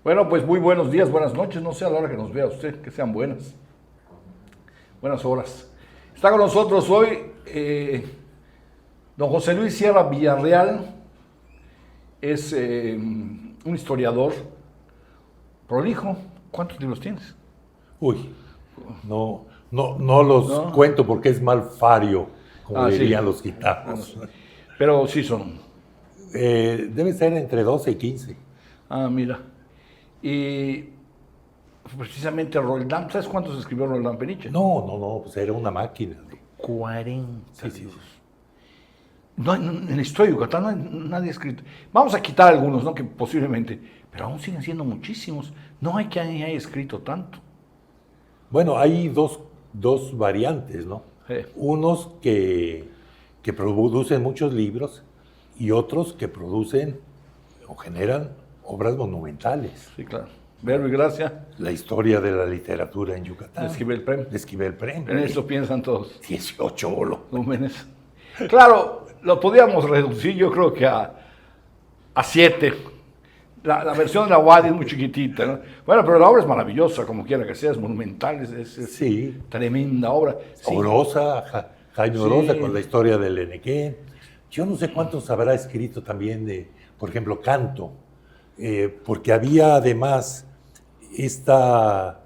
Bueno, pues muy buenos días, buenas noches, no sé a la hora que nos vea usted, que sean buenas horas. Está con nosotros hoy don José Luis Sierra Villarreal, es un historiador prolijo. ¿Cuántos libros tienes? Uy, no los cuento porque es malfario, como dirían los gitanos. Pero sí son. Debe ser entre 12 y 15. Ah, mira. Y precisamente Roldán, ¿sabes cuántos escribió Roldán Peniche? No, pues era una máquina. 40 Sí. libros. No, en la historia de Yucatán no hay nadie escrito. Vamos a quitar algunos, ¿no? Que posiblemente, pero aún siguen siendo muchísimos. No hay quien haya escrito tanto. Bueno, hay dos variantes, ¿no? Sí. Unos que producen muchos libros y otros que producen o generan obras monumentales. Sí, claro. Verbo y Gracia. La historia de la literatura en Yucatán. De Esquivel Prem. En eso piensan todos. 18 volúmenes. Claro, lo podíamos reducir yo creo que a 7. La versión de la Wadi es muy chiquitita, ¿no? Bueno, pero la obra es maravillosa, como quiera que sea, es monumental, es tremenda obra. Sí. Orosa, Jaime Orosa, Sí. con la historia del Enequén. Yo no sé cuántos habrá escrito también de, por ejemplo, canto, porque había además esta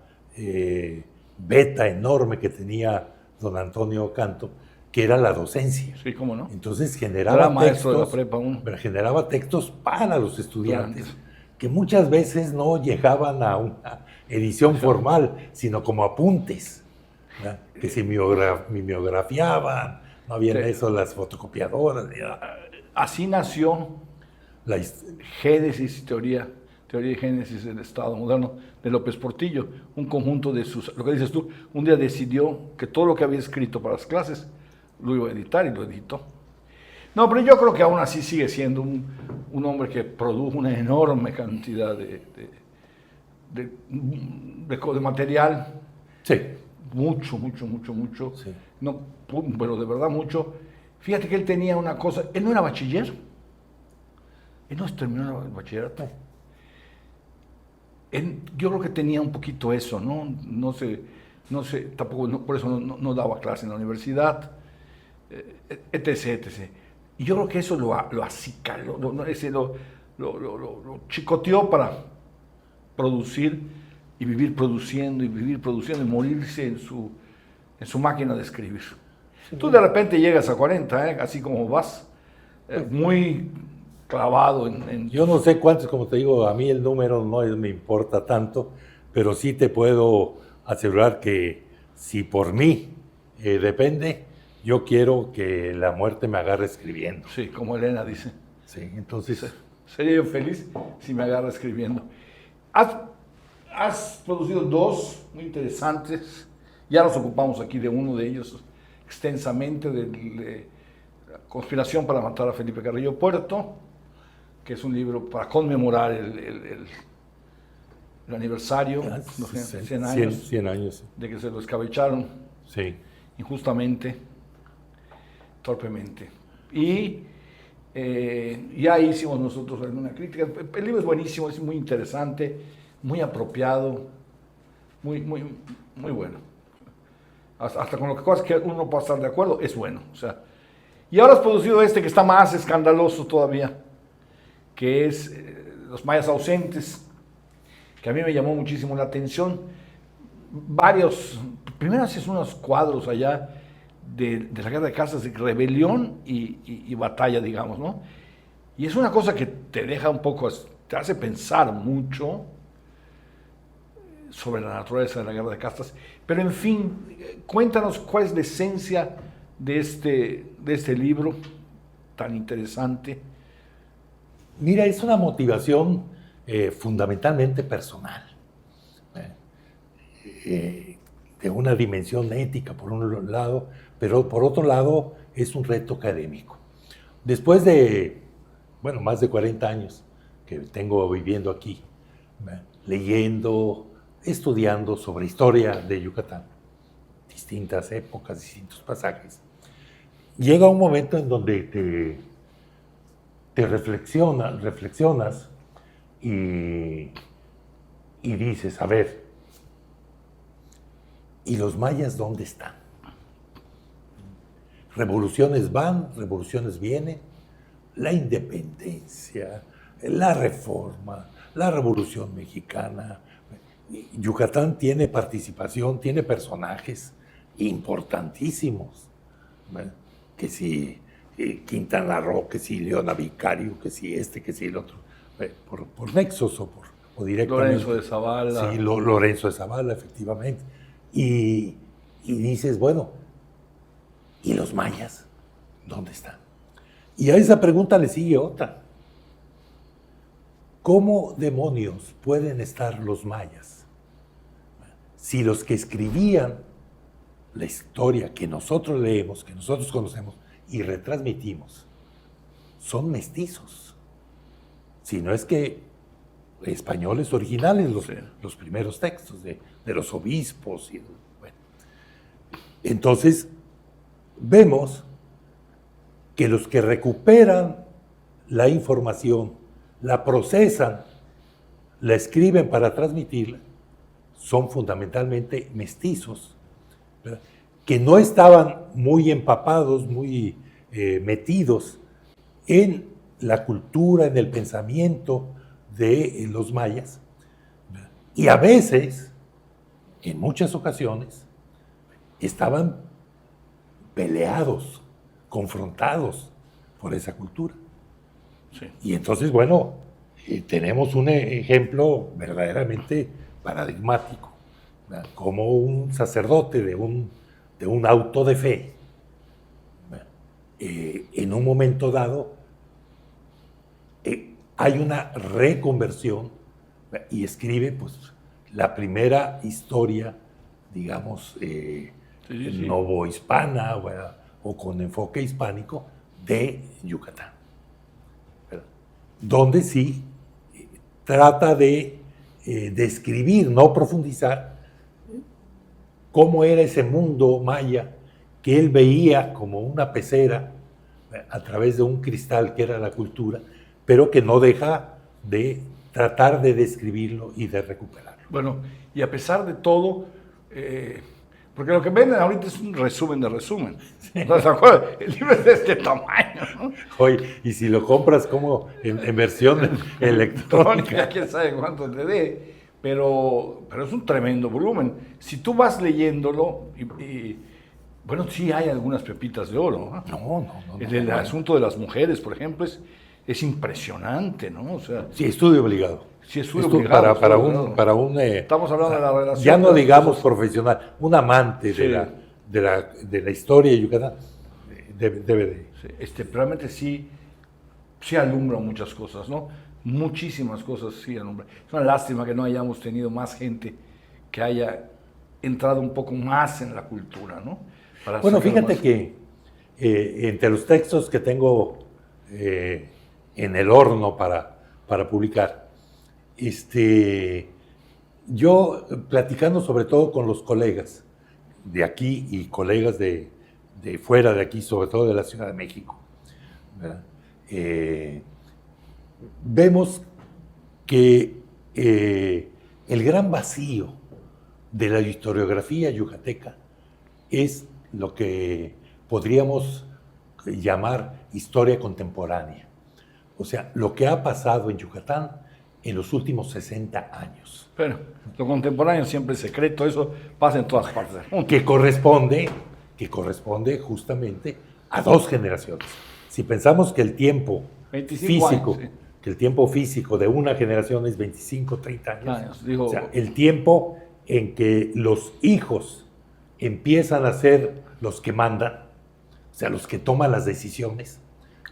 beta enorme que tenía don Antonio Canto, que era la docencia. Sí, cómo no. Entonces generaba maestro textos, de la prepa 1. pero generaba textos para los estudiantes, Claro. que muchas veces no llegaban a una edición formal, sino como apuntes, ¿verdad? Que se mimeografiaban, no habían eso, las fotocopiadoras. Así nació La Génesis, teoría y génesis del Estado moderno de López Portillo, un conjunto de sus, lo que dices tú, un día decidió que todo lo que había escrito para las clases lo iba a editar y lo editó. No, pero yo creo que aún así sigue siendo un hombre que produjo una enorme cantidad de material. Sí. Mucho. Sí. No, pero de verdad mucho. Fíjate que él tenía una cosa, él no era bachiller. Él no terminó el bachillerato. Yo creo que tenía un poquito eso, ¿no? No sé, tampoco, por eso no daba clase en la universidad, etc. Y yo creo que eso lo acicaló, lo chicoteó para producir y vivir produciendo y morirse en su máquina de escribir. Sí. Tú de repente llegas a 40, así como vas, muy clavado en... Yo no sé cuántos, como te digo, a mí el número no me importa tanto, pero sí te puedo asegurar que si por mí depende, yo quiero que la muerte me agarre escribiendo. Sí, como Elena dice. Sí, entonces... Sería yo feliz si me agarra escribiendo. Has producido 2 muy interesantes, ya nos ocupamos aquí de uno de ellos extensamente, de la conspiración para matar a Felipe Carrillo Puerto, que es un libro para conmemorar el aniversario, los 100 años de que se lo escabecharon injustamente, torpemente. Y ya hicimos nosotros alguna crítica. El libro es buenísimo, es muy interesante, muy apropiado, muy bueno. Hasta con lo que cosas que uno no puede estar de acuerdo, es bueno. O sea, y ahora has producido que está más escandaloso todavía, que es Los mayas ausentes, que a mí me llamó muchísimo la atención. Primero haces unos cuadros allá de la guerra de castas, de rebelión y batalla, digamos, ¿no? Y es una cosa que te deja un poco, te hace pensar mucho sobre la naturaleza de la guerra de castas. Pero en fin, cuéntanos cuál es la esencia de este libro tan interesante. Mira, es una motivación fundamentalmente personal, de una dimensión ética por un lado, pero por otro lado es un reto académico. Después de, más de 40 años que tengo viviendo aquí, leyendo, estudiando sobre historia de Yucatán, distintas épocas, distintos pasajes, llega un momento en donde te reflexionas y dices, a ver, ¿y los mayas dónde están? Revoluciones van, revoluciones vienen, la independencia, la reforma, la revolución mexicana. Yucatán tiene participación, tiene personajes importantísimos, ¿verdad? Que si Quintana Roo, que si Leona Vicario, que si que si el otro, por nexos o directamente. Lorenzo de Zavala. Sí, Lorenzo de Zavala, efectivamente. Y dices, bueno, ¿y los mayas? ¿Dónde están? Y a esa pregunta le sigue otra. ¿Cómo demonios pueden estar los mayas si los que escribían la historia que nosotros leemos, que nosotros conocemos y retransmitimos, son mestizos? Si no es que españoles originales, los primeros textos de los obispos. Bueno. Entonces, vemos que los que recuperan la información, la procesan, la escriben para transmitirla, son fundamentalmente mestizos, ¿verdad? Que no estaban muy empapados, muy metidos en la cultura, en el pensamiento de los mayas, ¿verdad? Y a veces, en muchas ocasiones, estaban peleados, confrontados por esa cultura. Sí. Y entonces, bueno, tenemos un ejemplo verdaderamente paradigmático, ¿verdad? Como un sacerdote de un auto de fe, en un momento dado, hay una reconversión, ¿verdad? Y escribe pues la primera historia, digamos, novohispana, ¿verdad? O con enfoque hispánico de Yucatán, ¿verdad? Donde sí trata de describir, no profundizar, cómo era ese mundo maya que él veía como una pecera a través de un cristal que era la cultura, pero que no deja de tratar de describirlo y de recuperarlo. Bueno, y a pesar de todo, porque lo que venden ahorita es un resumen de resumen. ¿No se acuerdan? El libro es de este tamaño, ¿no? Oye, y si lo compras como en versión electrónica, quién sabe cuánto te dé, pero es un tremendo volumen. Si tú vas leyéndolo, bueno, sí hay algunas pepitas de oro, ¿no? No. El asunto de las mujeres, por ejemplo, es impresionante, ¿no? O sea, sí, estudio obligado. Sí, estudio obligado. Para un estamos hablando de la relación. Ya no digamos profesional, un amante sí. de la historia de Yucatán debe de. Sí, realmente sí alumbra muchas cosas, ¿no? Muchísimas cosas sí alumbra. Es una lástima que no hayamos tenido más gente que haya entrado un poco más en la cultura, ¿no? Bueno, fíjate que entre los textos que tengo en el horno para publicar, yo platicando sobre todo con los colegas de aquí y colegas de fuera de aquí, sobre todo de la Ciudad de México, ¿verdad? Vemos que el gran vacío de la historiografía yucateca es lo que podríamos llamar historia contemporánea. O sea, lo que ha pasado en Yucatán en los últimos 60 años. Pero lo contemporáneo siempre es secreto, eso pasa en todas partes del mundo. Que corresponde justamente a dos generaciones. Si pensamos que el tiempo físico, años, sí. Que el tiempo físico de una generación es 25, 30 años, digo, o sea, el tiempo en que los hijos empiezan a ser los que mandan, o sea, los que toman las decisiones,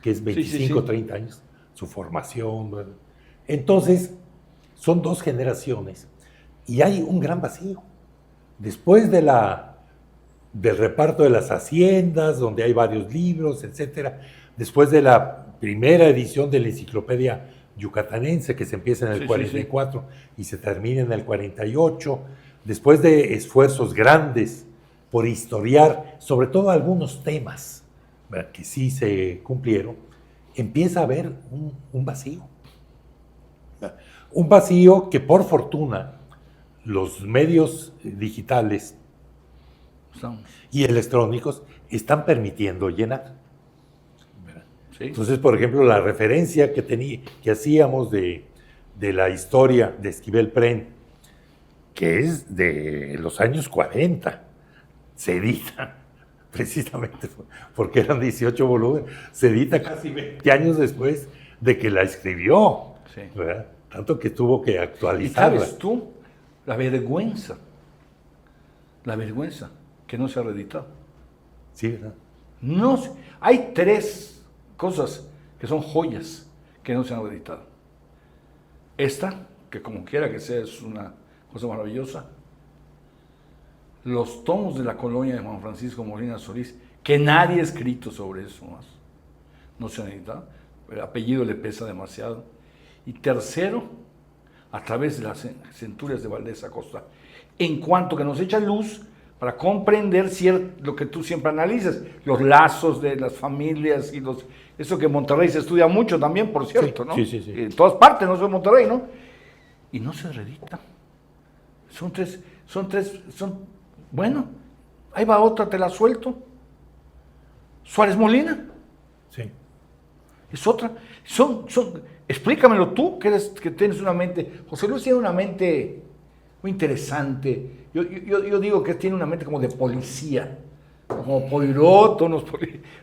que es 25, 30 años, su formación. Bueno. Entonces, son dos generaciones y hay un gran vacío. Después del reparto de las haciendas, donde hay varios libros, etcétera, después de la primera edición de la enciclopedia yucatanense que se empieza en el Sí, 44 y se termina en el 48, después de esfuerzos grandes por historiar, sobre todo algunos temas, ¿verdad?, que sí se cumplieron, empieza a haber un vacío. Un vacío que por fortuna los medios digitales y electrónicos están permitiendo llenar. Sí. Entonces, por ejemplo, la referencia que hacíamos de la historia de Esquivel Pren, que es de los años 40, se edita precisamente porque eran 18 volúmenes, se edita casi 20 años después de que la escribió, Sí. ¿verdad? Tanto que tuvo que ¿Y actualizarla. sabes tú? La vergüenza que no se ha reeditado. Sí, ¿verdad? No, hay 3 cosas que son joyas que no se han reeditado. Esta, que como quiera que sea, es una cosa maravillosa. Los tomos de la colonia de Juan Francisco Molina Solís, que nadie ha escrito sobre eso más. No se han editado. El apellido le pesa demasiado. Y tercero, a través de las centurias de Valdés Acosta, en cuanto que nos echa luz para comprender lo que tú siempre analizas, los lazos de las familias y eso que en Monterrey se estudia mucho también, por cierto, Sí, ¿no? sí, sí, sí. En todas partes, no solo en Monterrey, ¿no? Y no se reedita. Bueno, ahí va otra, te la suelto. Suárez Molina. Sí. Es otra. Explícamelo tú, que tienes una mente. José Luis tiene una mente muy interesante. Yo digo que tiene una mente como de policía, como Poirot,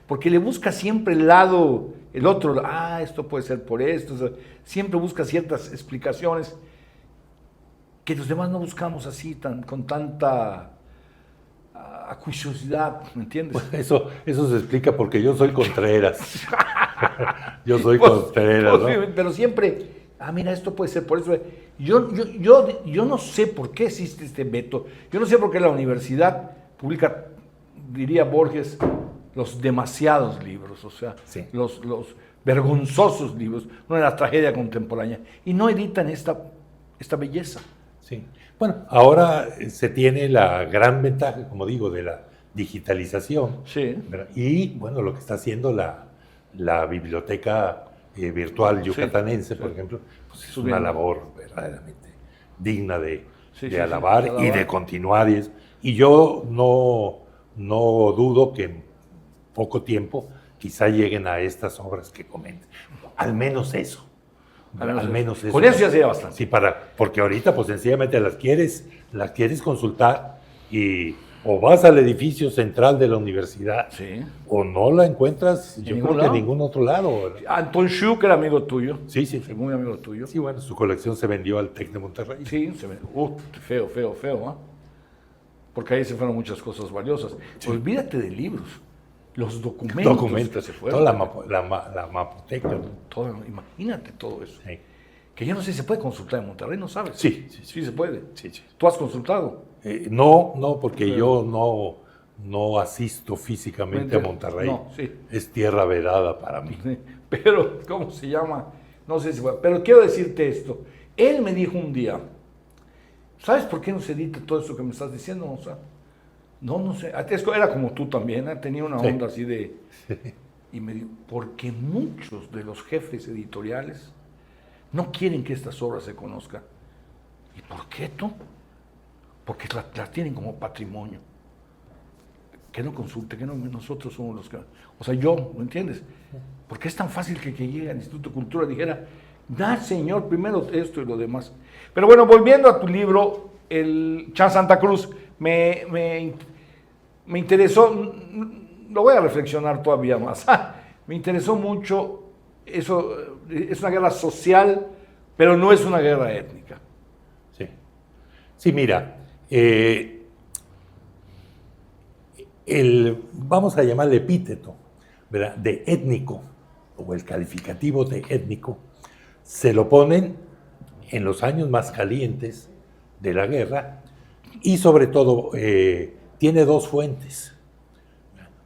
porque le busca siempre el otro, esto puede ser por esto. Siempre busca ciertas explicaciones que los demás no buscamos así, con tanta acuciosidad, ¿me entiendes? Eso se explica porque yo soy Contreras. Yo soy Contreras, ¿no? Sí, pero siempre, mira, esto puede ser por eso. Yo no sé por qué existe este veto. Yo no sé por qué la universidad publica, diría Borges, los demasiados libros, o sea, sí, los vergonzosos libros, no de la tragedia contemporánea, y no editan esta belleza. Sí. Bueno, ahora se tiene la gran ventaja, como digo, de la digitalización. Sí. ¿Verdad? Y bueno, lo que está haciendo la biblioteca virtual yucatanense, por ejemplo, pues es una labor verdaderamente digna de alabar y de continuar. Y yo no dudo que en poco tiempo quizá lleguen a estas obras que comenten. Al menos eso. Al menos eso. Con eso ya sería bastante. Sí, porque ahorita pues sencillamente las quieres consultar y o vas al edificio central de la universidad, sí, o no la encuentras, yo creo que en ningún otro lado. Anton Schuh, que era amigo tuyo. Sí. Muy amigo tuyo. Sí, bueno, su colección se vendió al TEC de Monterrey. Sí, se vendió. Feo, ¿eh? Porque ahí se fueron muchas cosas valiosas. Sí. Olvídate de libros. Los documentos se fueron. Toda la mapoteca. Imagínate todo eso. Sí. Que yo no sé si se puede consultar en Monterrey, ¿no sabes? Sí se puede. Sí. ¿Tú has consultado? No, porque yo no asisto físicamente a Monterrey. No, sí. Es tierra vedada para mí. Pero, ¿cómo se llama? No sé si puede. Pero quiero decirte esto. Él me dijo un día, ¿sabes por qué no se edita todo eso que me estás diciendo? O sea, no sé. Era como tú también, ¿eh? Tenía una onda así de... Y me dijo, porque muchos de los jefes editoriales no quieren que estas obras se conozcan. ¿Y por qué tú? Porque las tienen como patrimonio. Que no consulte, que no, nosotros somos los que... O sea, yo, ¿me entiendes? Porque es tan fácil que llegue al Instituto de Cultura y dijera, señor, primero esto y lo demás. Pero bueno, volviendo a tu libro, el Chan Santa Cruz, me interesó, lo voy a reflexionar todavía más, me interesó mucho, eso es una guerra social, pero no es una guerra étnica. Sí, mira, vamos a llamarle epíteto, ¿verdad?, de étnico, o el calificativo de étnico, se lo ponen en los años más calientes de la guerra y sobre todo tiene 2 fuentes.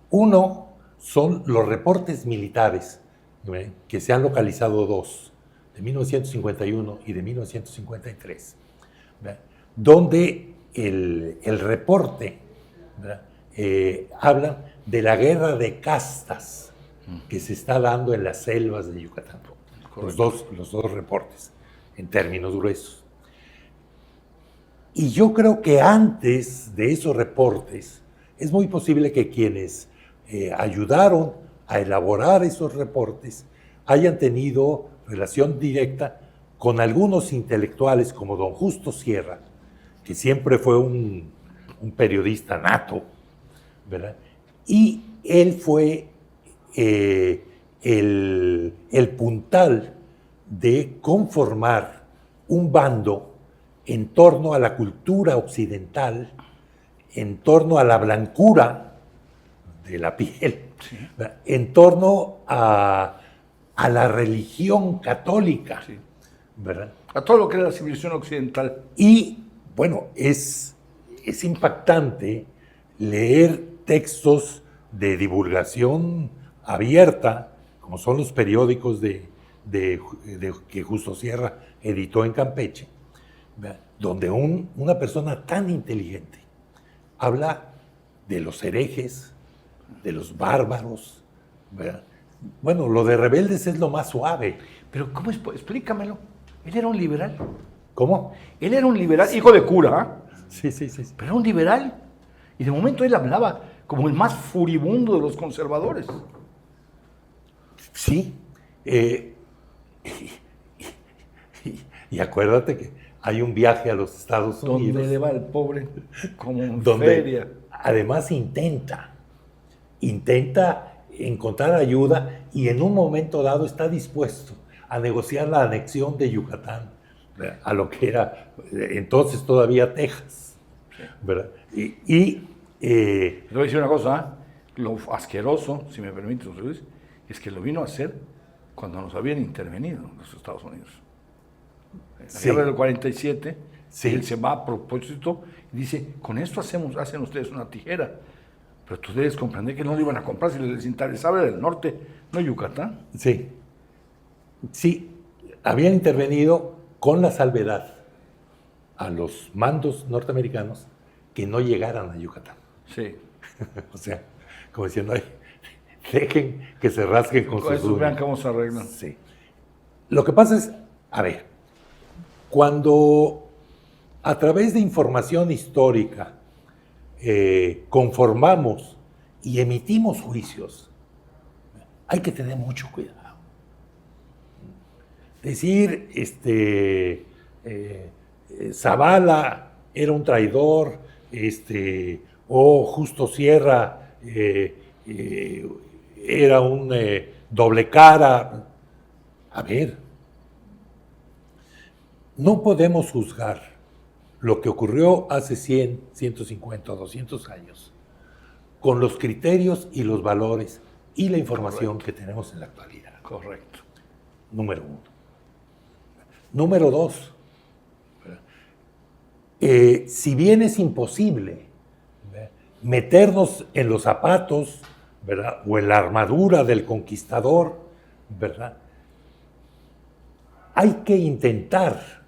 Uno son los reportes militares, que se han localizado 2, de 1951 y de 1953, ¿verdad? Donde el reporte, ¿verdad? Habla de la guerra de castas que se está dando en las selvas de Yucatán. Los dos reportes, en términos gruesos. Y yo creo que antes de esos reportes, es muy posible que quienes ayudaron a elaborar esos reportes hayan tenido relación directa con algunos intelectuales como don Justo Sierra, que siempre fue un periodista nato, ¿verdad? Y él fue el puntal de conformar un bando en torno a la cultura occidental, en torno a la blancura de la piel, sí, en torno a la religión católica, sí, ¿verdad? A todo lo que era la civilización occidental. Y, bueno, es impactante leer textos de divulgación abierta, como son los periódicos que Justo Sierra editó en Campeche, ¿verdad? Donde una persona tan inteligente habla de los herejes, de los bárbaros, ¿verdad? Bueno, lo de rebeldes es lo más suave. Pero ¿cómo es? Explícamelo. Él era un liberal. ¿Cómo? Él era un liberal, sí, hijo de cura. Sí. Pero era un liberal. Y de momento él hablaba como el más furibundo de los conservadores. Sí. Y acuérdate que hay un viaje a los Estados Unidos. Donde le va el pobre como en donde feria. Además intenta encontrar ayuda y en un momento dado está dispuesto a negociar la anexión de Yucatán a lo que era entonces todavía Texas, ¿verdad? Le voy a decir una cosa, lo asqueroso, si me permites, Luis, es que lo vino a hacer cuando nos habían intervenido los Estados Unidos. En la guerra del 47, sí, él se va a propósito y dice, con esto hacen ustedes una tijera. Pero tú debes comprender que no lo iban a comprar si les interesaba del norte, no Yucatán. Sí, habían intervenido con la salvedad a los mandos norteamericanos que no llegaran a Yucatán. Sí. O sea, como diciendo, dejen que se rasquen con sus uñas. Vean cómo se arreglan. Sí. Lo que pasa es, a ver, cuando a través de información histórica conformamos y emitimos juicios, hay que tener mucho cuidado. Decir, Zavala era un traidor, o Justo Sierra era un doble cara. A ver, no podemos juzgar lo que ocurrió hace 100, 150 o 200 años con los criterios y los valores y la información que tenemos en la actualidad. Correcto. Número uno. Número dos, si bien es imposible meternos en los zapatos, ¿verdad?, o en la armadura del conquistador, ¿verdad?, hay que intentar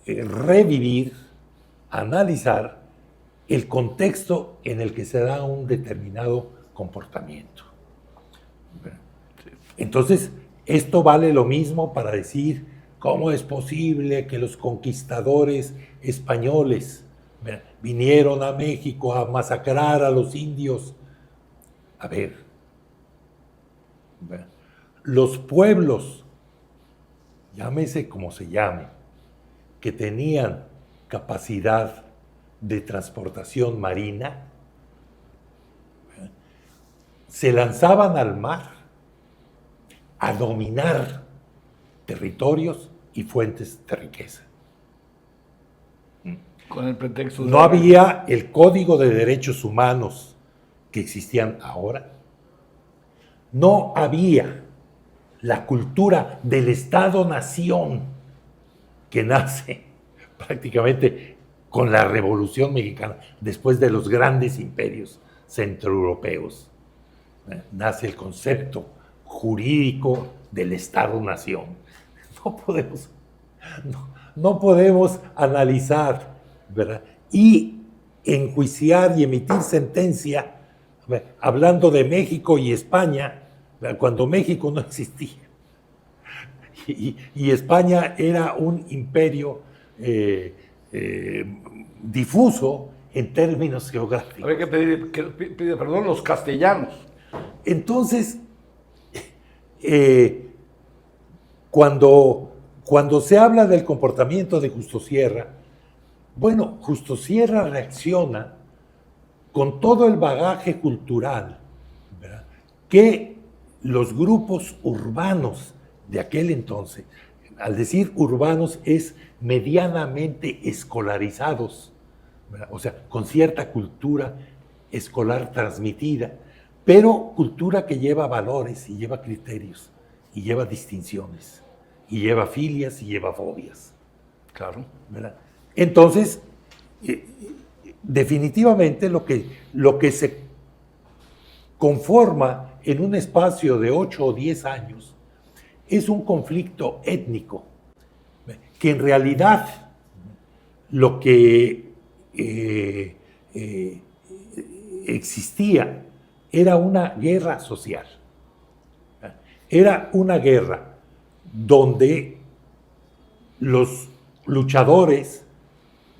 revivir, analizar el contexto en el que se da un determinado comportamiento. Entonces, esto vale lo mismo para decir cómo es posible que los conquistadores españoles vinieron a México a masacrar a los indios. A ver, los pueblos, llámese como se llame, que tenían capacidad de transportación marina, se lanzaban al mar a dominar territorios y fuentes de riqueza. Con el pretexto de... No había el Código de Derechos Humanos que existían ahora. No había la cultura del Estado-Nación que nace prácticamente con la Revolución Mexicana, después de los grandes imperios centroeuropeos. Nace el concepto jurídico del Estado-Nación. No podemos, no podemos analizar, ¿verdad? Y enjuiciar y emitir sentencia, hablando de México y España, cuando México no existía. Y España era un imperio difuso en términos geográficos. Habría que pedir perdón los castellanos. Entonces, cuando se habla del comportamiento de Justo Sierra, bueno, Justo Sierra reacciona con todo el bagaje cultural, ¿verdad?, que los grupos urbanos de aquel entonces, al decir urbanos es medianamente escolarizados, ¿verdad?, o sea, con cierta cultura escolar transmitida, pero cultura que lleva valores y lleva criterios y lleva distinciones y lleva filias y lleva fobias. Claro. ¿Verdad? Entonces, definitivamente lo que se conforma en un espacio de 8 o 10 años es un conflicto étnico, que en realidad lo que existía era una guerra social. Era una guerra donde los luchadores,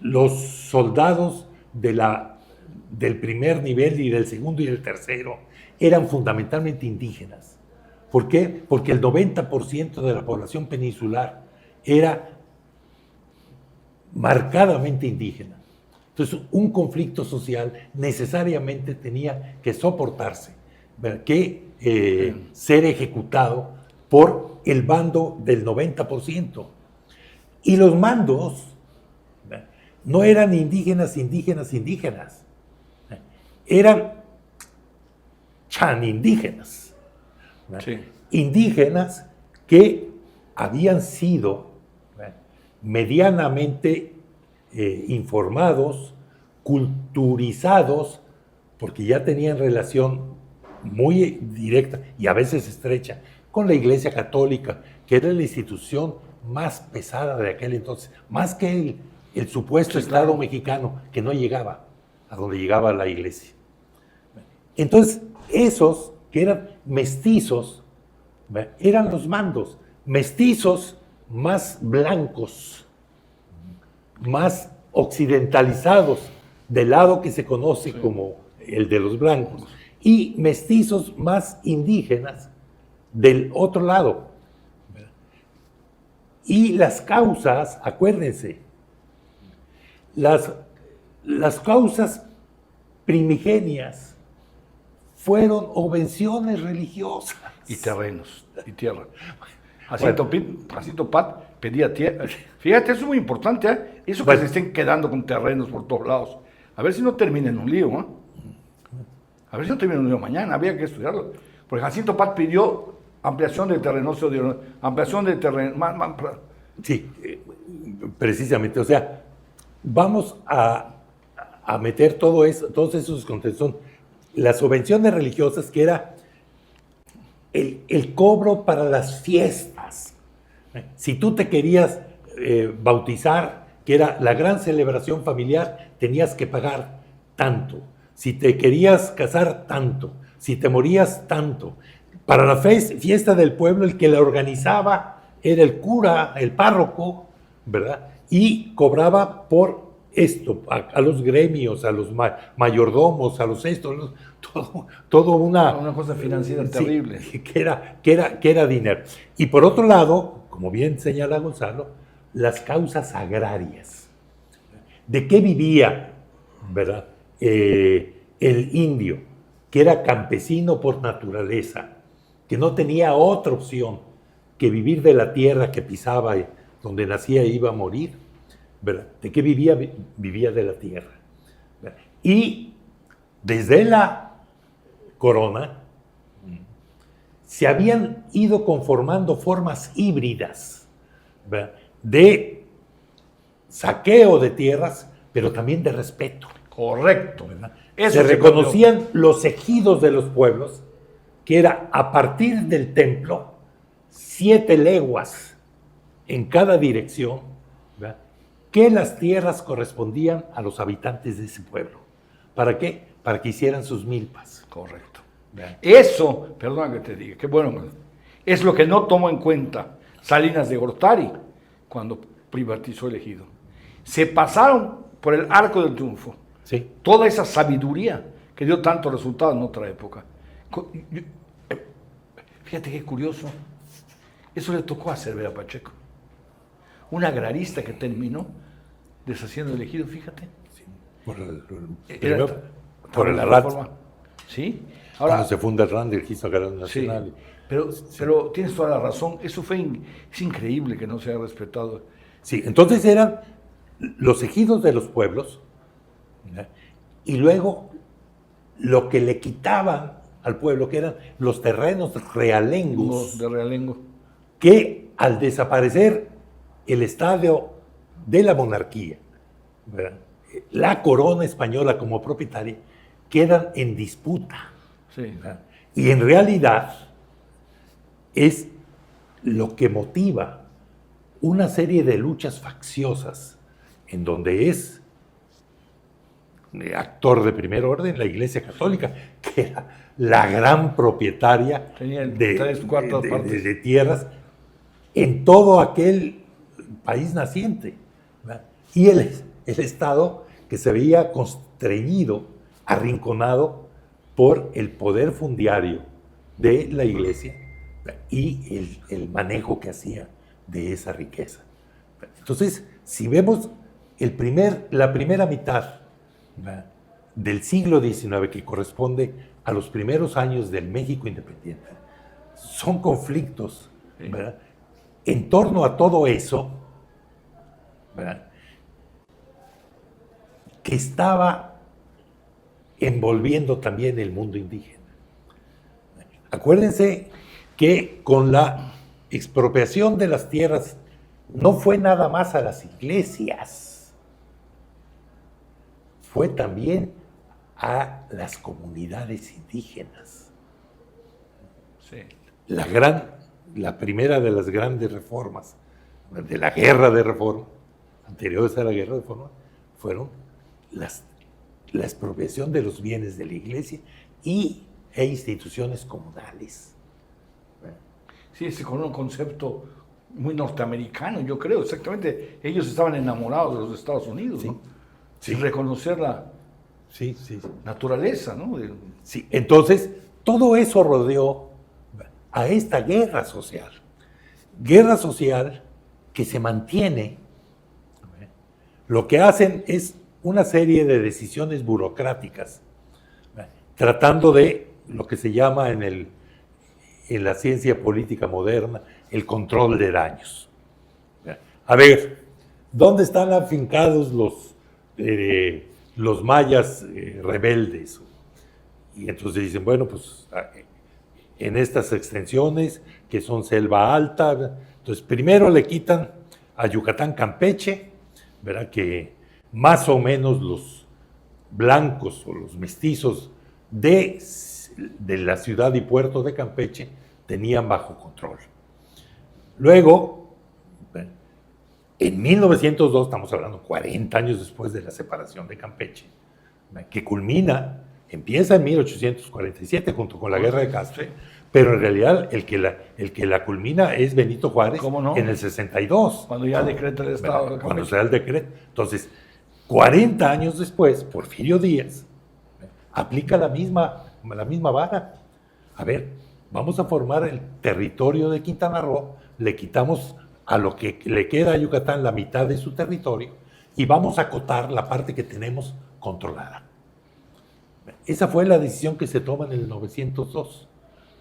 los soldados del primer nivel y del segundo y del tercero eran fundamentalmente indígenas. ¿Por qué? Porque el 90% de la población peninsular era marcadamente indígena. Entonces, un conflicto social necesariamente tenía que soportarse, que ser ejecutado por el bando del 90%. Y los mandos no eran indígenas, eran chanindígenas. Sí. Indígenas que habían sido medianamente informados, culturizados, porque ya tenían relación muy directa y a veces estrecha con la Iglesia Católica, que era la institución más pesada de aquel entonces, más que el supuesto Estado mexicano, que no llegaba a donde llegaba la Iglesia. Entonces, esos que eran mestizos, eran los mandos, mestizos más blancos, más occidentalizados, del lado que se conoce como el de los blancos, y mestizos más indígenas del otro lado. Y las causas, acuérdense, las causas primigenias fueron obvenciones religiosas. Y terrenos, y tierra. Jacinto Pat pedía tierra. Fíjate, eso es muy importante, ¿eh? Eso que se estén quedando con terrenos por todos lados. A ver si no termina en un lío, ¿eh? A ver si no termina en un lío mañana, había que estudiarlo. Porque Jacinto Pat pidió ampliación de terreno, ampliación de terreno. Sí, precisamente. O sea, vamos a meter todo eso, todos esos contextos. Las subvenciones religiosas, que era el cobro para las fiestas. Si tú te querías bautizar, que era la gran celebración familiar, tenías que pagar tanto. Si te querías casar, tanto. Si te morías, tanto. Para la fiesta del pueblo, el que la organizaba era el cura, el párroco, ¿verdad? Y cobraba por esto, a los gremios, a los mayordomos, a los todo una cosa financiera terrible. Que era dinero. Y por otro lado, como bien señala Gonzalo, las causas agrarias. ¿De qué vivía, verdad, el indio, que era campesino por naturaleza, que no tenía otra opción que vivir de la tierra que pisaba, donde nacía e iba a morir, ¿verdad? ¿De qué vivía? Vivía de la tierra, ¿verdad? Y desde la corona se habían ido conformando formas híbridas, ¿verdad?, de saqueo de tierras, pero también de respeto. Correcto. ¿Verdad? Se reconocían los ejidos de los pueblos, que era a partir del templo, 7 leguas en cada dirección, ¿verdad?, que las tierras correspondían a los habitantes de ese pueblo. ¿Para qué? Para que hicieran sus milpas. Correcto. ¿Verdad? Eso, perdona que te diga, qué bueno, es lo que no tomó en cuenta Salinas de Gortari cuando privatizó el ejido. Se pasaron por el arco del triunfo. Sí. Toda esa sabiduría que dio tanto resultado en otra época. Fíjate qué curioso. Eso le tocó a Cervera Pacheco. Un agrarista que terminó deshaciendo el ejido, fíjate. Sí. Por el Era- RAT. ¿Sí? Cuando se funda el RAN, el Registro Agrario Nacional. Sí, pero tienes toda la razón. Eso es increíble que no se haya respetado. Sí, entonces eran los ejidos de los pueblos, ¿verdad?, y luego lo que le quitaban al pueblo, que eran los terrenos realengos, De Realengo. que al desaparecer el Estado de la monarquía, ¿verdad?, la corona española como propietaria, quedan en disputa. Sí. ¿Verdad? Y en realidad es lo que motiva una serie de luchas facciosas en donde es actor de primer orden la Iglesia Católica, que era la gran propietaria Tenía tres cuartas partes de tierras en todo aquel país naciente, ¿verdad? Y el Estado que se veía constreñido, arrinconado por el poder fundiario de la Iglesia y el manejo que hacía de esa riqueza. Entonces, si vemos la primera mitad, ¿verdad?, del siglo XIX, que corresponde a los primeros años del México independiente, son conflictos, ¿verdad?, en torno a todo eso, ¿verdad?, que estaba envolviendo también el mundo indígena. Acuérdense que con la expropiación de las tierras no fue nada más a las iglesias, fue también a las comunidades indígenas. Sí. La primera de las grandes reformas, de la guerra de reforma, anteriores a la guerra de reforma, fueron la expropiación de los bienes de la iglesia e instituciones comunales. Sí, ese con un concepto muy norteamericano, yo creo, exactamente. Ellos estaban enamorados de los Estados Unidos, Sí. ¿no? Sí. Sin reconocer la Sí, sí. naturaleza, ¿no? Sí, entonces todo eso rodeó a esta guerra social. Guerra social que se mantiene. Lo que hacen es una serie de decisiones burocráticas, tratando de lo que se llama en la ciencia política moderna el control de daños. A ver, ¿dónde están afincados los mayas rebeldes? Y entonces dicen, bueno, pues en estas extensiones que son selva alta, entonces primero le quitan a Yucatán, Campeche, ¿verdad?, que más o menos los blancos o los mestizos de la ciudad y puerto de Campeche tenían bajo control. Luego, en 1902, estamos hablando 40 años después de la separación de Campeche, que empieza en 1847 junto con la Guerra de Castro, Sí. pero en realidad el que la culmina es Benito Juárez. ¿Cómo no? En el 62. Cuando ya decreta el Estado de Cuando Campeche. se da el decreto. Entonces, 40 años después, Porfirio Díaz aplica la misma vara. A ver, vamos a formar el territorio de Quintana Roo, le quitamos a lo que le queda a Yucatán la mitad de su territorio y vamos a acotar la parte que tenemos controlada. Esa fue la decisión que se toma en el 902,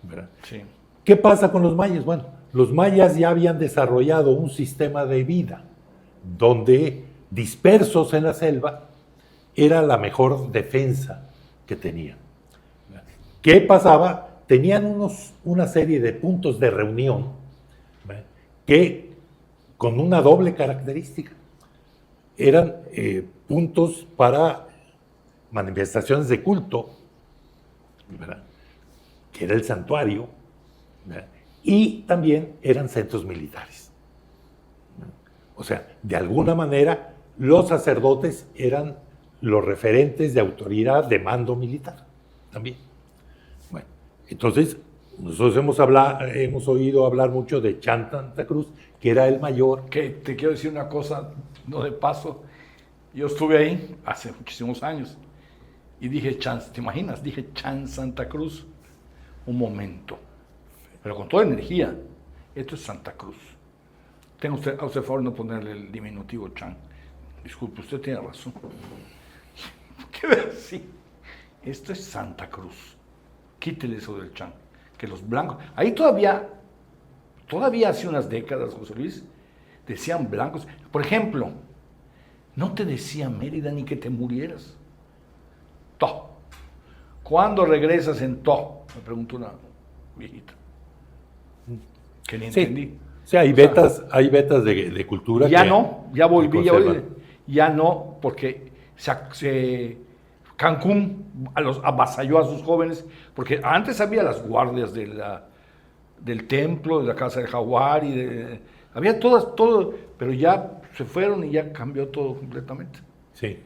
¿verdad? Sí. ¿Qué pasa con los mayas? Bueno, los mayas ya habían desarrollado un sistema de vida donde dispersos en la selva era la mejor defensa que tenían. ¿Qué pasaba? Tenían una serie de puntos de reunión, ¿verdad?, que con una doble característica. Eran puntos para manifestaciones de culto, ¿verdad?, que era el santuario, ¿verdad?, y también eran centros militares. O sea, de alguna manera, los sacerdotes eran los referentes de autoridad de mando militar también. Bueno, entonces, nosotros hemos oído hablar mucho de Chan Santa Cruz, que era el mayor. Que te quiero decir una cosa, no de paso. Yo estuve ahí hace muchísimos años y dije Chan, ¿te imaginas? Dije Chan Santa Cruz. Un momento, pero con toda energía. Esto es Santa Cruz. Tenga usted, a usted favor no ponerle el diminutivo Chan. Disculpe, usted tiene razón. ¿Qué ver así? Esto es Santa Cruz. Quítele eso del Chan. Que los blancos, ahí todavía hace unas décadas, José Luis, decían blancos. Por ejemplo, no te decía Mérida ni que te murieras. To. ¿Cuándo regresas en To? Me preguntó una viejita. Que ni entendí. O sea, hay vetas de cultura. Ya que, no, ya volví, que ya no, porque Cancún avasalló a sus jóvenes, porque antes había las guardias del templo, de la Casa del Jaguar, había todo, pero ya se fueron y ya cambió todo completamente. Sí.